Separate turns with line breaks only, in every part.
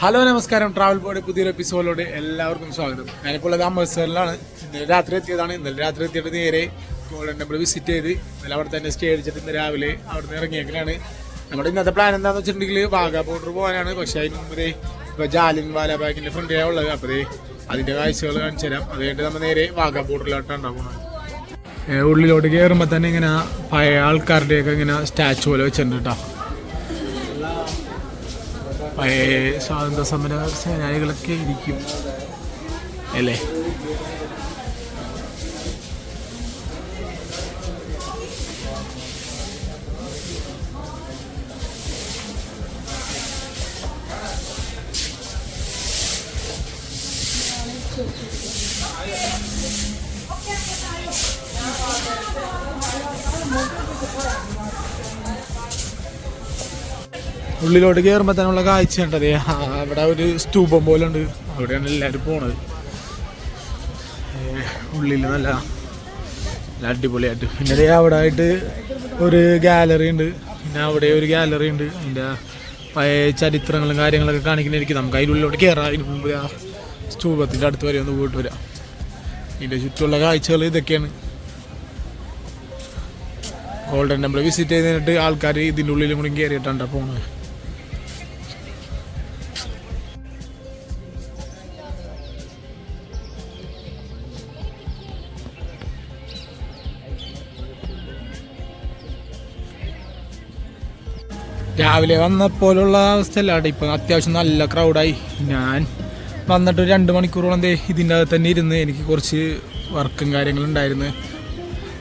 Hello നമസ്കാരം. Travel board പുതിയൊരു എപ്പിസോഡിലോട് എല്ലാവർക്കും സ്വാഗതം. ഞാനിപ്പോൾ ഉള്ളത് അമൃത്സറിലാണ്. ഇന്നലെ രാത്രി എത്തിയതാണ്. ഇന്നലെ രാത്രി എത്തിയിട്ട് നേരെ ഗോൾഡൻ ടെമ്പിൾ വിസിറ്റ് ചെയ്ത് ഇന്നലെ അവിടെ തന്നെ സ്റ്റേ അടിച്ചിട്ട് ഇന്ന് രാവിലെ അവിടെ നിന്ന് ഇറങ്ങിയേക്കലാണ്. നമ്മുടെ ഇന്നത്തെ പ്ലാൻ എന്താണെന്ന് വെച്ചിട്ടുണ്ടെങ്കിൽ വാഗാ ബോർഡർ പോകാനാണ്. പക്ഷേ അതിന് മുമ്പ് ഇപ്പോൾ ജാലിയൻ വാലാബാഗിൻ്റെ ഫ്രണ്ടിലാണ് ഉള്ളത്. അപ്പോൾ അതിൻ്റെ കാഴ്ചകൾ കാണിച്ചു തരാം. അത് കഴിഞ്ഞിട്ട് നമ്മൾ നേരെ വാഗാ ബോർഡറിലോട്ടാണ് ഉണ്ടാകുന്നത്. ഉള്ളിലോട്ട് കയറുമ്പോൾ തന്നെ ഇങ്ങനെ പഴയ ആൾക്കാരുടെയൊക്കെ ഇങ്ങനെ സ്റ്റാച്ചു പോലെ വെച്ചിട്ടുണ്ട് കേട്ടോ. പഴയ സ്വാതന്ത്ര്യ സമര സേനാനികളൊക്കെ ഇരിക്കും അല്ലേ. ഉള്ളിലോട്ട് കയറുമ്പോൾ തന്നെയുള്ള കാഴ്ച ഉണ്ടത്. അവിടെ ഒരു സ്തൂപം പോലെ ഉണ്ട്. അവിടെയാണ് എല്ലാവരും പോണത്. ഉള്ളിൽ നല്ല അടിപൊളിയായിട്ട്. പിന്നെ അവിടെ ആയിട്ട് ഒരു ഗാലറി ഉണ്ട്. പിന്നെ അവിടെ ഒരു ഗാലറി ഉണ്ട്. അതിൻ്റെ പഴയ ചരിത്രങ്ങളും കാര്യങ്ങളൊക്കെ കാണിക്കുന്നതായിരിക്കും. നമുക്ക് അതിൻ്റെ ഉള്ളിലോട്ട് കയറാം. അതിന് മുമ്പ് ആ സ്തൂപത്തിൻ്റെ അടുത്ത് വരെ ഒന്ന് പോയിട്ട് വരാം. ഇതിൻ്റെ ചുറ്റുമുള്ള കാഴ്ചകൾ ഇതൊക്കെയാണ്. ഗോൾഡൻ ടെമ്പിൾ വിസിറ്റ് ചെയ്തിട്ട് ആൾക്കാർ ഇതിൻ്റെ ഉള്ളിലും കൂടി കയറിയിട്ടാണ് പോകുന്നത്. രാവിലെ വന്നപ്പോലുള്ള അവസ്ഥയല്ലാണ്ട് ഇപ്പം അത്യാവശ്യം നല്ല ക്രൗഡായി. ഞാൻ വന്നിട്ട് 2 മണിക്കൂറോളം ഇതിൻ്റെ അകത്ത് തന്നെ ഇരുന്ന്. എനിക്ക് കുറച്ച് വർക്കും കാര്യങ്ങളുണ്ടായിരുന്നു,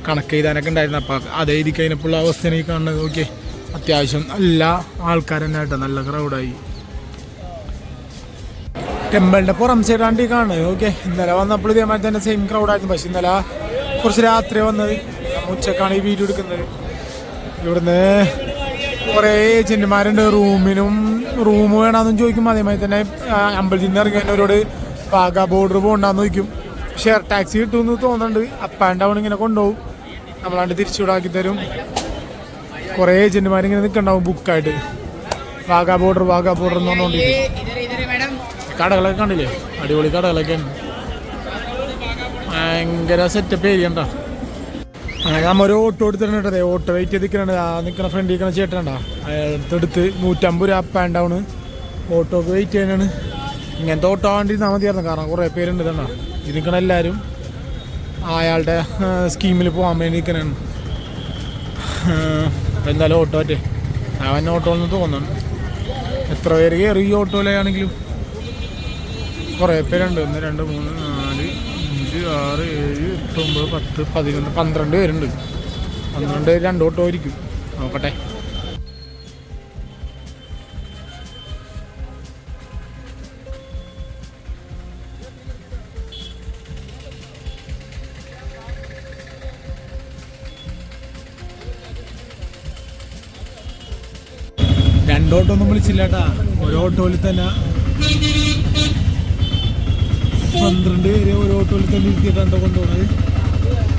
കണക്ക് എഴുതാനൊക്കെ ഉണ്ടായിരുന്നു. അപ്പം അതേ ഇരിക്കഴിഞ്ഞപ്പോൾ അവസ്ഥ എനിക്ക് കാണുന്നത്. ഓക്കെ, അത്യാവശ്യം എല്ലാ ആൾക്കാർ തന്നെ ആയിട്ട് നല്ല ക്രൗഡായി. ടെമ്പിളിൻ്റെ പുറം സൈഡാണ്ട് ഈ കാണുന്നത്. ഓക്കെ, ഇന്നലെ വന്നപ്പോൾ ഇതേമാതിരി തന്നെ സെയിം ക്രൗഡായിരുന്നു. പക്ഷെ ഇന്നലെ കുറച്ച് രാത്രി വന്നത്. ഉച്ചക്കാണ് ഈ വീഡിയോ എടുക്കുന്നത്. ഇവിടുന്ന് കുറേ ഏജന്റുമാരുണ്ട്. റൂം വേണമെന്ന് ചോദിക്കും. അതേമാതിരി തന്നെ അമ്പലത്തിൽ നിന്ന് ഇറങ്ങിയവരോട് വാഗാ ബോർഡർ പോകണ്ടെന്ന് ചോദിക്കും. ഷെയർ ടാക്സി കിട്ടുമെന്ന് തോന്നുന്നുണ്ട്. അപ്പ് ആൻഡ് ഡൗൺ ഇങ്ങനെ കൊണ്ടുപോകും. നമ്മളാണ്ട് തിരിച്ചുവിടാക്കി തരും. കുറേ ഏജന്റുമാരിങ്ങനെ നിൽക്കണ്ടാവും ബുക്കായിട്ട്. വാഗാ ബോർഡർ എന്ന് പറഞ്ഞുകൊണ്ടിരിക്കും. കടകളൊക്കെ കണ്ടില്ലേ, അടിപൊളി കടകളൊക്കെ ഉണ്ട്. ഭയങ്കര സെറ്റപ്പ് ഏരിയ ഉണ്ടോ. അങ്ങനെ നമ്മൾ ഒരു ഓട്ടോ എടുത്തിട്ടുണ്ട്. ഓട്ടോ വെയിറ്റ് ചെയ്ത് നിൽക്കുന്നുണ്ട്. ആ നിൽക്കണ ഫ്രണ്ട് നിൽക്കണ ചേട്ടനുണ്ടോ, അയാളെടുത്ത് 150 രൂപ അപ്പ് ആൻഡ് ഡൗണ്. ഓട്ടോക്ക് വെയിറ്റ് ചെയ്യാനാണ്. ഇങ്ങനത്തെ ഓട്ടോ ആണ്ടിരുന്നാൽ മതിയായിരുന്നു. കാരണം കുറേ പേരുണ്ട്. ഇതണ്ട ഇത് നിൽക്കണ എല്ലാവരും അയാളുടെ സ്കീമിൽ പോകാൻ വേണ്ടി നിൽക്കണാണ്. എന്തായാലും ഓട്ടോ പറ്റേ അവൻ ഓട്ടോ എന്ന് തോന്നുന്നു. എത്ര പേര് കയറി ഈ ഓട്ടോയിലാണെങ്കിലും കുറേ പേരുണ്ട്. 1 2 3 4 5 6 7 8 9 10 11 12 പേരുണ്ട്. 12 2 ഓട്ടോ ആയിരിക്കും. നോക്കട്ടെ. ഓട്ടോ ഒന്നും വിളിച്ചില്ല കേട്ടാ. ഒരു ഓട്ടോയിൽ തന്നെ 12 പേര് ഒരു ഓട്ടോയിൽ തന്നെ ഇരുത്തിയിട്ടാണ് കൊണ്ടുപോകുന്നത്.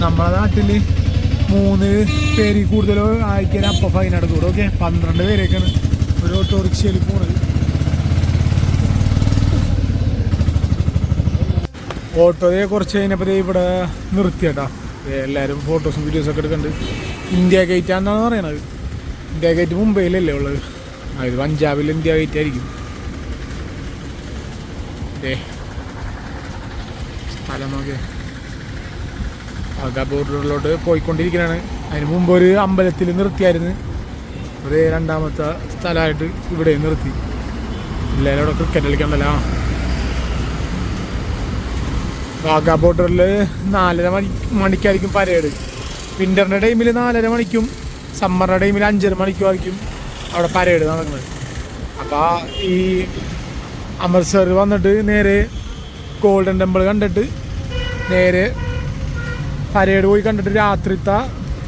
നമ്മളെ നാട്ടിൽ 3 പേര് കൂടുതലോ ആയിക്കാൻ അപ്പം ഫൈൻ അടക്കൂടും. ഓക്കെ, 12 പേരൊക്കെയാണ് ഒരു ഓട്ടോറിക്ഷയിൽ പോകുന്നത്. ഓട്ടോയെ കുറച്ച് കഴിഞ്ഞപ്പോൾ ഇവിടെ നിർത്തിയേട്ടാ. എല്ലാവരും ഫോട്ടോസും വീഡിയോസൊക്കെ എടുക്കുന്നുണ്ട്. ഇന്ത്യ ഗേറ്റാണെന്നാണ് പറയണത്. ഇന്ത്യ ഗേറ്റ് മുംബൈയിലല്ലേ ഉള്ളത്. അത് പഞ്ചാബിൽ ഇന്ത്യ ഗേറ്റ് ആയിരിക്കും. സ്ഥലം നോക്കിയേ. വാഗാ ബോർഡറിലോട്ട് പോയിക്കൊണ്ടിരിക്കുകയാണ്. അതിന് മുമ്പ് ഒരു അമ്പലത്തിൽ നിർത്തിയായിരുന്നു. ഒരു 2ാമത്തെ സ്ഥലമായിട്ട് ഇവിടെ നിർത്തി. എല്ലാവരും അവിടെ ക്രിക്കറ്റ് കളിക്കണ്ടല്ലോ. വാഗാ ബോർഡറിൽ 4:30 മണിക്കായിരിക്കും പരേഡ്. വിൻ്ററിൻ്റെ ടൈമിൽ 4:30 മണിക്കും സമ്മറിൻ്റെ ടൈമിൽ 5:30 മണിക്കും ആയിരിക്കും അവിടെ പരേഡ് നടക്കുന്നത്. അപ്പോൾ ഈ അമൃത്സർ വന്നിട്ട് നേരെ ഗോൾഡൻ ടെമ്പിൾ കണ്ടിട്ട് നേരെ പരേഡ് പോയി കണ്ടിട്ട് രാത്രിത്തെ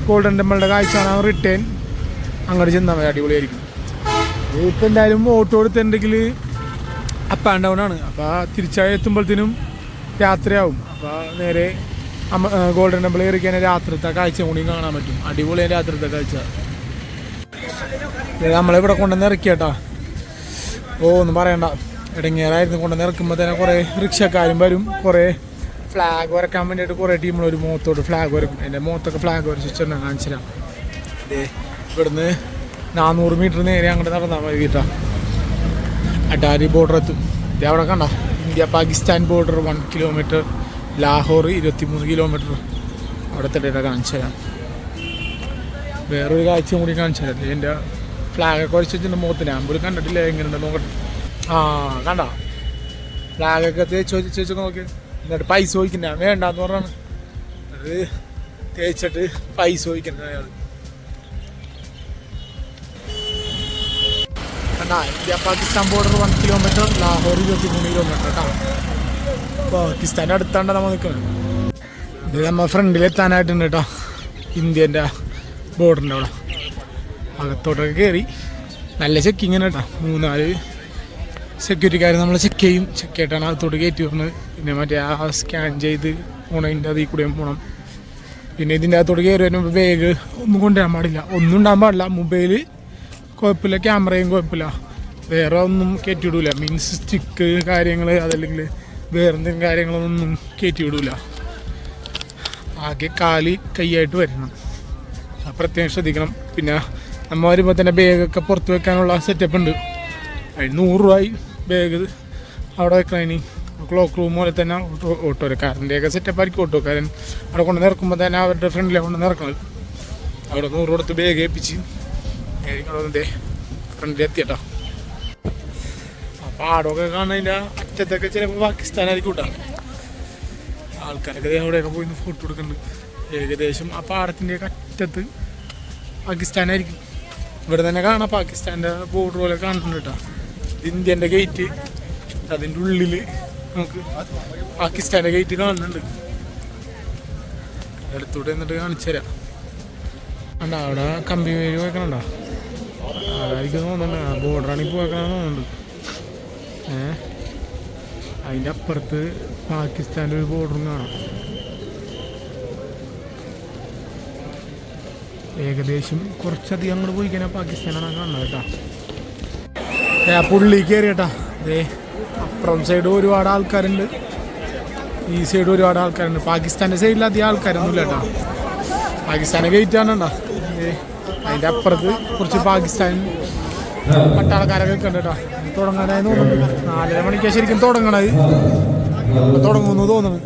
ഗോൾഡൻ ടെമ്പിളിൻ്റെ കാഴ്ച റിട്ടേൺ അങ്ങോട്ട് ചെന്നാൽ മതി. അടിപൊളിയായിരിക്കും. ഇപ്പം എന്തായാലും ഓട്ടോ എടുത്തിട്ടുണ്ടെങ്കിൽ അപ്പ് ആൻഡ് ഡൗൺ ആണ്. അപ്പോൾ തിരിച്ചായി എത്തുമ്പോഴത്തേനും രാത്രിയാവും. അപ്പോൾ നേരെ ഗോൾഡൻ ടെമ്പിൾ കയറിക്കാൻ രാത്രിത്തെ കാഴ്ച കൂടി കാണാൻ പറ്റും. അടിപൊളിയാണ് രാത്രിത്തെ കാഴ്ച. നമ്മളിവിടെ കൊണ്ടുവന്ന് ഇറക്കിയേട്ടാ. ഓ ഒന്നും പറയണ്ട, ഇടങ്ങേറായിരുന്നു. കൊണ്ടുവന്ന് ഇറക്കുമ്പോൾ തന്നെ കുറേ റിക്ഷക്കാരും വരും, കുറേ ഫ്ലാഗ് വരക്കാൻ വേണ്ടിയിട്ട് കുറേ ടീമുകൾ ഒരു മുഖത്തോട് ഫ്ലാഗ് വരക്കും. എൻ്റെ മുഖത്തൊക്കെ ഫ്ലാഗ് വരച്ചിട്ട് കാണിച്ചിട്ടാണ്. ഇവിടുന്ന് 400 മീറ്റർ നേരെ അങ്ങോട്ട് നടന്നാൽ മതി കേട്ടോ. അട്ടാരി ബോർഡർ എത്തും. ഇത് അവിടെ കണ്ട India Pakistan border 1 kilometre, Lahore 23 kilometre. അവിടെ തന്നെ കാണിച്ചു തരാം. വേറൊരു കാഴ്ചയും കൂടി കാണിച്ചു തരാം. എൻ്റെ ഫ്ലാഗൊക്കെ വരച്ചിട്ടുണ്ട് മുഖത്തിന്. ഞാൻ പോലും കണ്ടിട്ടില്ല എങ്ങനെയുണ്ട് നോക്കട്ടെ. ആ കണ്ട ഫ്ലാഗൊക്കെ തേച്ച് നോക്കി. എന്നിട്ട് പൈസ ചോദിക്കണ്ട, വേണ്ടാന്ന് പറഞ്ഞാണ്. അത് തേച്ചിട്ട് പൈസ ചോദിക്കണ്ട അയാൾ. കണ്ടാ India Pakistan border 1 kilometre, Lahore 23 kilometre കേട്ടോ. പാകിസ്ഥാൻ്റെ അടുത്താണ്ട് നമ്മൾ നിൽക്കുന്നത്. ഇത് നമ്മൾ ഫ്രണ്ടിലെത്താനായിട്ടുണ്ട് കേട്ടോ, ഇന്ത്യൻ്റെ ബോർഡറിൻ്റെ അവിടെ. അകത്തോട്ടൊക്കെ കയറി നല്ല ചെക്കിങ്ങനെ കേട്ടോ. 3-4 സെക്യൂരിറ്റിക്കാർ നമ്മൾ ചെക്ക് ചെയ്തിട്ടാണ് അകത്തോട്ട് കയറ്റി വരുന്നത്. പിന്നെ മറ്റേ ആ സ്കാൻ ചെയ്ത് പോണതിൻ്റെ അതിൽ കൂടെ പോകണം. പിന്നെ ഇതിൻ്റെ അകത്തോട്ട് കയറി വരുമ്പോൾ ബാഗ് ഒന്നും കൊണ്ടുവരാൻ പാടില്ല, ഒന്നും ഉണ്ടാകാൻ പാടില്ല. മൊബൈൽ കുഴപ്പമില്ല, ക്യാമറയും കുഴപ്പമില്ല, വേറെ ഒന്നും കയറ്റി വിടൂല. മീൻസ് സ്റ്റിക്ക് കാര്യങ്ങൾ അതല്ലെങ്കിൽ വേറെ എന്തെങ്കിലും കാര്യങ്ങളൊന്നും കയറ്റി വിടൂല. ആകെ കാല് കൈയായിട്ട് വരണം, പ്രത്യേകം ശ്രദ്ധിക്കണം. പിന്നെ നമ്മൾ വരുമ്പോൾ തന്നെ ബാഗൊക്കെ പുറത്ത് വെക്കാനുള്ള സെറ്റപ്പ് ഉണ്ട്. അതിന് 100 രൂപയായി ബാഗ് അവിടെ വെക്കണതിന്. ക്ലോക്ക് റൂം പോലെ തന്നെ ഓട്ടോക്കാരൻ്റെയൊക്കെ സെറ്റപ്പായിരിക്കും. ഓട്ടോക്കാരൻ അവിടെ കൊണ്ട് നിറക്കുമ്പോൾ തന്നെ അവരുടെ ഫ്രണ്ടിലാണ് കൊണ്ട് നിറക്കുന്നത്. അവിടെ 100 കൊടുത്ത് ബാഗ് ഏൽപ്പിച്ച് കാര്യങ്ങളൊന്നെ ഫ്രണ്ടിലെത്തിയട്ടോ. ആ പാടമൊക്കെ കാണുന്നതിൻ്റെ അറ്റത്തൊക്കെ ചിലപ്പോൾ പാകിസ്ഥാനായിരിക്കും കേട്ടോ. ആൾക്കാരൊക്കെ അവിടെയൊക്കെ പോയി ഫോട്ടോ എടുക്കുന്നുണ്ട്. ഏകദേശം ആ പാടത്തിൻ്റെയൊക്കെ അറ്റത്ത് പാകിസ്ഥാനായിരിക്കും. ഇവിടെ തന്നെ കാണാം പാകിസ്ഥാൻ്റെ ബോർഡർ പോലെ കാണുന്നുണ്ട് കേട്ടോ. ഇന്ത്യൻ്റെ ഗേറ്റ്, അതിൻ്റെ ഉള്ളിൽ നമുക്ക് പാകിസ്ഥാൻ്റെ ഗേറ്റ് കാണുന്നുണ്ട്. അടുത്തൂടെ എന്നിട്ട് കാണിച്ചു തരാം. അല്ല അവിടെ കമ്പി വേര് വെക്കണുണ്ടോ? അതായിരിക്കും തോന്നുന്നുണ്ട്. ആ ബോർഡറാണ് ഇപ്പോൾ വെക്കണമെന്ന് തോന്നുന്നുണ്ട്. അതിൻ്റെ അപ്പുറത്ത് പാകിസ്ഥാൻ്റെ ഒരു ബോർഡറും കാണാം. ഏകദേശം കുറച്ചധികം അങ്ങോട്ട് പോയി കഴിഞ്ഞാൽ പാകിസ്ഥാനാണ് കാണുന്നത് കേട്ടോ. പുള്ളി കയറി കേട്ടാ. അപ്പുറം സൈഡ് ഒരുപാട് ആൾക്കാരുണ്ട്, ഈ സൈഡ് ഒരുപാട് ആൾക്കാരുണ്ട്. പാകിസ്ഥാൻ്റെ സൈഡിൽ അധികം ആൾക്കാരൊന്നുമില്ല കേട്ടോ. പാകിസ്ഥാൻ്റെ ഗേറ്റാണ് കേട്ടോ. അതിൻ്റെ അപ്പുറത്ത് കുറച്ച് പാകിസ്ഥാൻ പട്ടാളക്കാരൊക്കെ ഉണ്ട് കേട്ടോ. തുടങ്ങാനായി തോന്നുന്നു. 4:30 മണിക്കാണ് ശരിക്കും തുടങ്ങണത്. തുടങ്ങുമെന്ന് തോന്നുന്നു.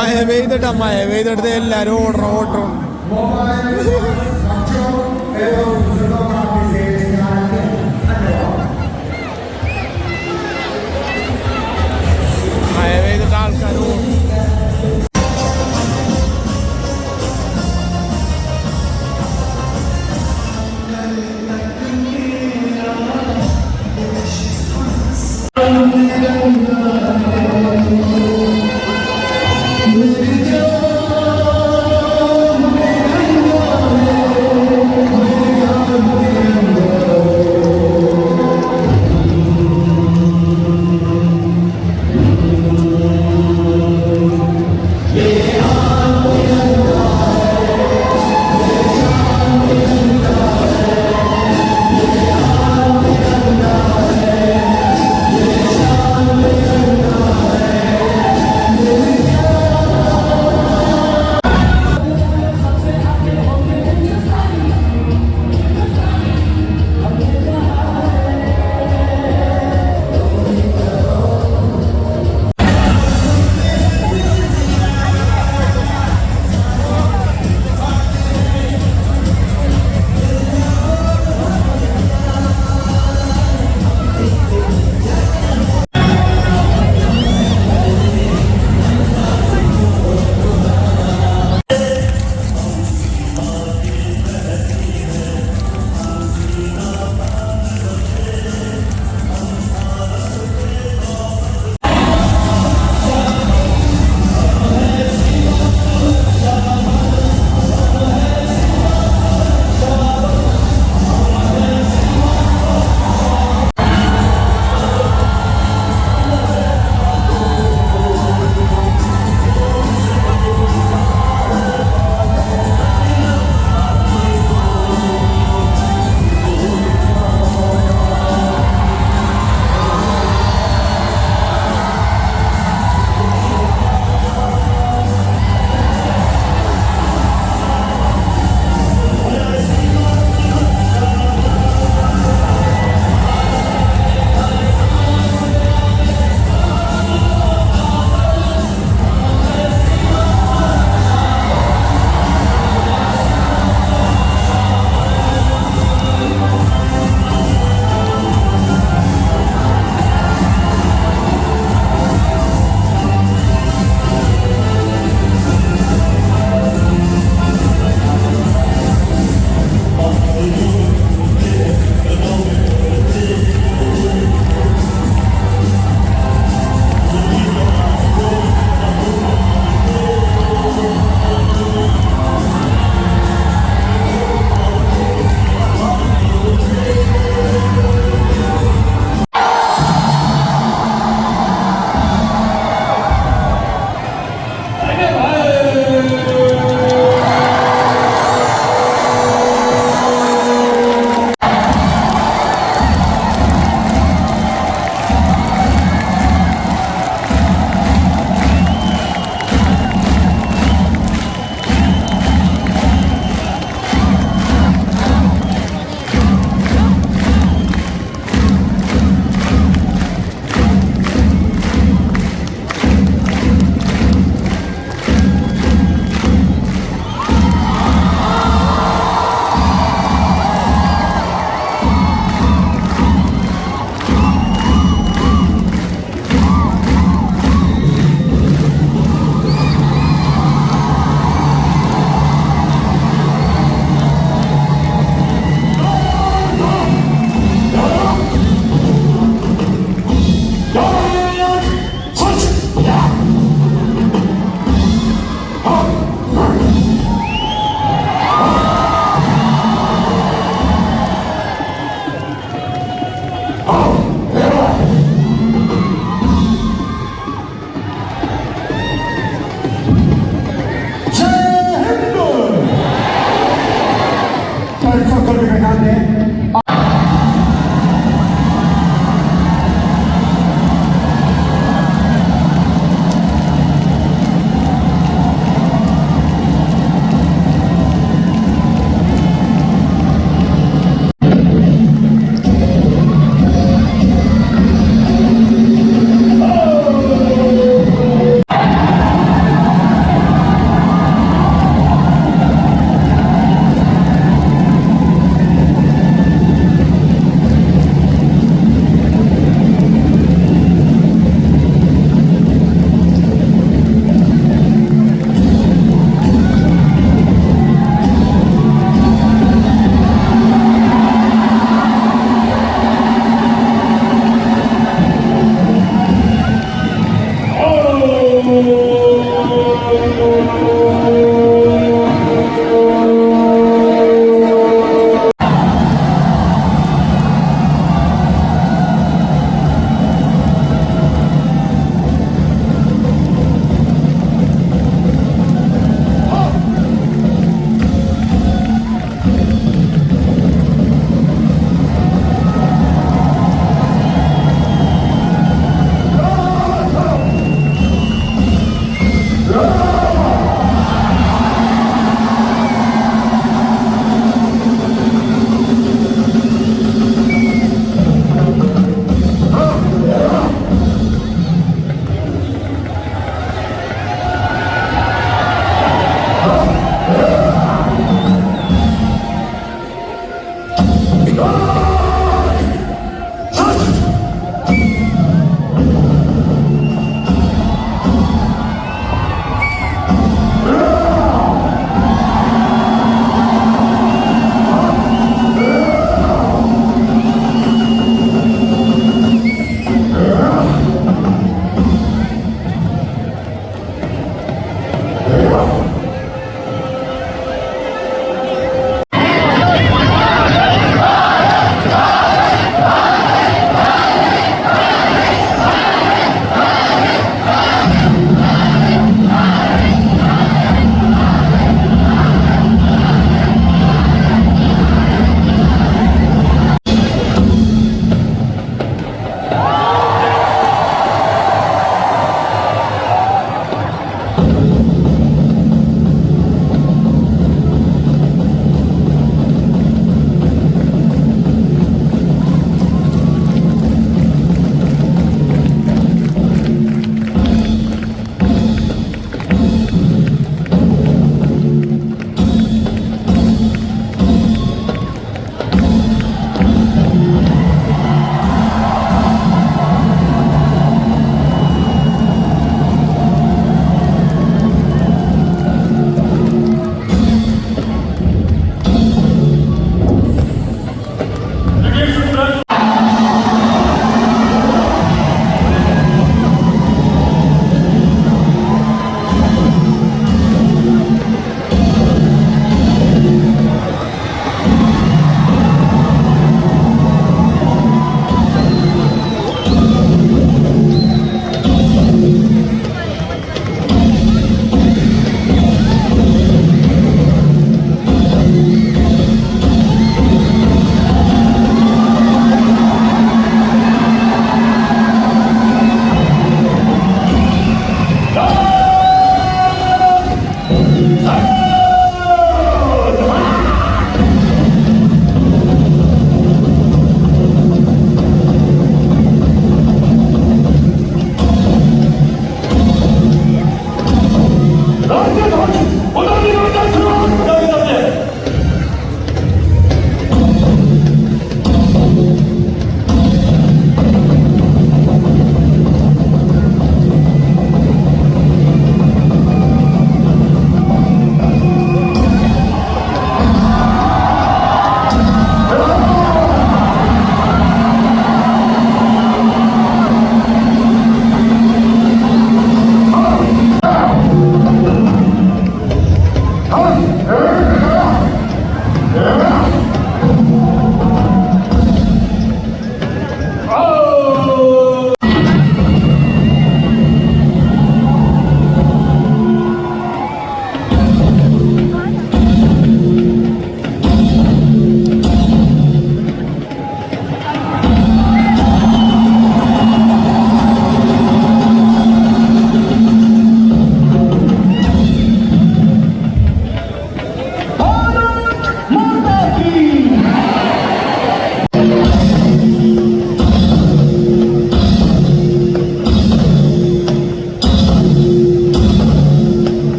മഴ പെയ്തിട്ടാ, മഴ പെയ്തെടുത്ത് എല്ലാരും ഓട്ടം. മഴ പെയ്തിട്ട് ആൾക്കാർ ഓടും.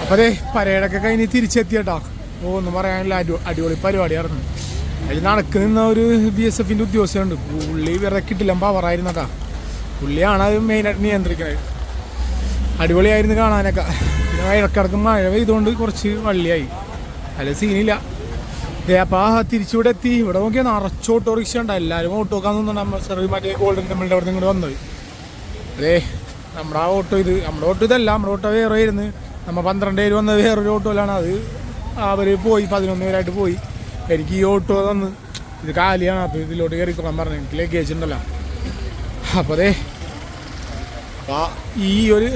അപ്പൊ അതെ പരേഡൊക്കെ കഴിഞ്ഞ് തിരിച്ചെത്തിയട്ടാ. ഒന്നും പറയാനില്ല, അടിപൊളി പരിപാടിയായിരുന്നു. അതിൽ നടക്ക് നിന്ന ഒരു BSFന്റെ ഉദ്യോഗസ്ഥനുണ്ട്. പുള്ളി വെറുതെ കിട്ടില്ല പവറായിരുന്നട്ടാ. പുള്ളിയാണ് അത് മെയിനായിട്ട് നിയന്ത്രിക്കുന്നത്. അടിപൊളിയായിരുന്നു കാണാനൊക്കെ. പിന്നെ ഇടക്കിടക്ക് മഴ പെയ്തുകൊണ്ട് കുറച്ച് വള്ളിയായി, അല്ല സീനില്ല. അപ്പോൾ തിരിച്ചിവിടെ എത്തി. ഇവിടെ നോക്കിയാൽ നിറച്ച് ഓട്ടോറിക്ഷ ഉണ്ട്. എല്ലാവരും ഓട്ടോ വെക്കാൻ നിന്നുണ്ട്. മറ്റേ ഗോൾഡൻ ടെമ്പിളിൻ്റെ അവിടെ നിന്ന് ഇങ്ങോട്ട് വന്നത്. അതെ നമ്മുടെ ആ ഓട്ടോ ഇത്, നമ്മുടെ ഓട്ടോ ഇതല്ല, നമ്മുടെ ഓട്ടോ വേറെ ആയിരുന്നു. നമ്മൾ 12 പേര് വന്നത് വേറൊരു ഓട്ടോയിലാണ്. അത് അവർ പോയി 11 പേരായിട്ട് പോയി. എനിക്ക് ഈ ഓട്ടോ തന്ന് ഇത് കാലിയാണ്. അപ്പോൾ ഇതിലോട്ട് കയറിക്കൊള്ളാൻ പറഞ്ഞു. എനിക്ക് ലഗേജ് ഉണ്ടല്ലോ. അപ്പോൾ അതെ ഈ ഒരു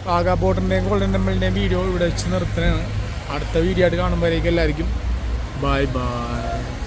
വാഗാ ബോർഡറിൻ്റെയും ഗോൾഡൻ ടെമ്പിളിൻ്റെയും വീഡിയോ ഇവിടെ വെച്ച് നിർത്തുന്നതാണ്. അടുത്ത വീഡിയോ ആയിട്ട് കാണുമ്പോഴേക്കും എല്ലാവർക്കും ബൈ ബൈ.